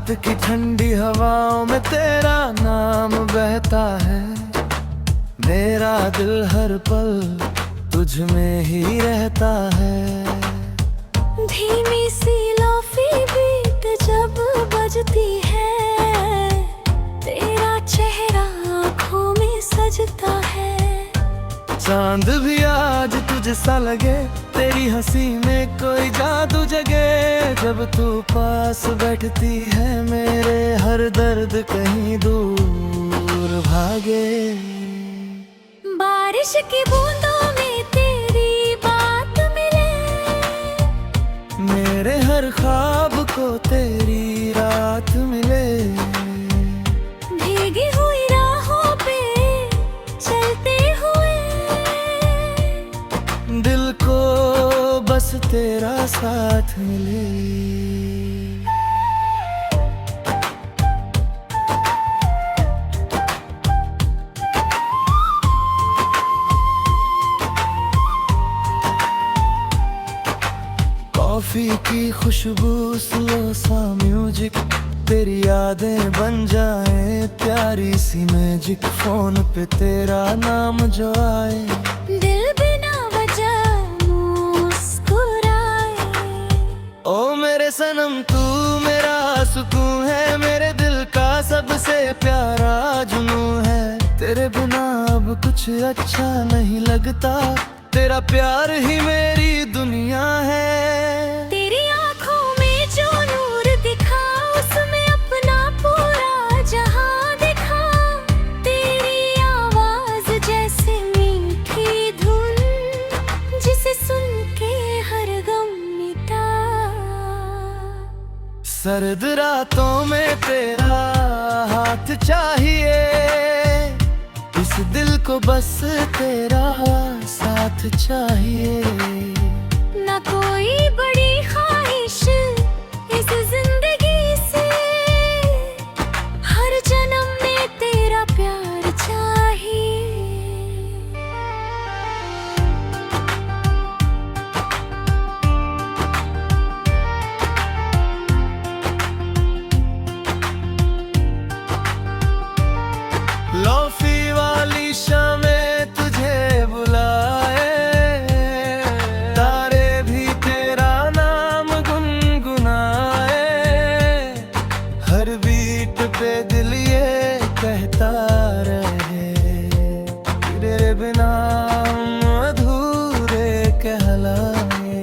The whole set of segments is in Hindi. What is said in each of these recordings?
रात की ठंडी हवाओं में तेरा नाम बहता है। मेरा दिल हर पल तुझ में ही रहता है। धीमी सी लोफी बीट जब बजती है, तेरा चेहरा आँखों में सजता है। चांद भी आज तुझसा लगे, तेरी हंसी में कोई जादू जगे। जब तू पास बैठती है मेरे, हर दर्द कहीं दूर भागे। बारिश की बूंदों में तेरी बात मिले, मेरे हर ख्वाब को तेरी रात मिले। भीगी हुई राहों पे चलते हुए, दिल को बस तेरा साथ मिले। कॉफी की खुशबू, स्लो सा म्यूजिक, तेरी यादें बन जाए प्यारी सी मैजिक। फोन पे तेरा नाम जो आए, दिल बिना वजह मुस्कुराए। ओ मेरे सनम तू मेरा सुकून है, मेरे दिल का सबसे प्यारा जुनून है। तेरे बिना अब कुछ अच्छा नहीं लगता, तेरा प्यार ही मेरी दुनिया है। तेरी आँखों में जो नूर दिखा, उसमें अपना पूरा जहां दिखा। तेरी आवाज जैसे मीठी धुन, जिसे सुन के हर गम मिटा। सर्द रातों में तेरा हाथ चाहिए, इस दिल को बस तेरा साथ चाहिए। ना कोई बड़ी ख्वाहिश इस जिंदगी से, हर जन्म में तेरा प्यार चाहिए। लॉफी वाली शामें तुझे बुलाए, तारे भी तेरा नाम गुनगुनाए। हर बीट पे दिल ये कहता रहे, तेरे बिना हम अधूरे कहलाए।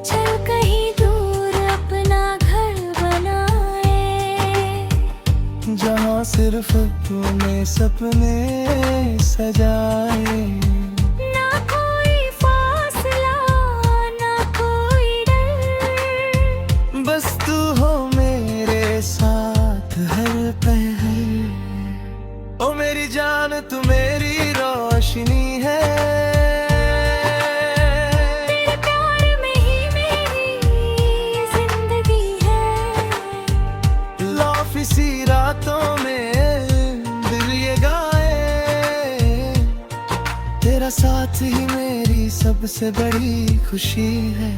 चल कहीं दूर अपना घर बनाए, जहाँ सिर्फ तूने सपने सजाए। ना कोई फासला ना कोई डर, बस तू हो मेरे साथ हर पहर। ओ मेरी जान तू मेरी रोशनी है, तेरे प्यार में ही मेरी जिंदगी है। लॉफी सी रातों में दिल ये गाए, तेरा साथ ही मेरी सबसे बड़ी खुशी है।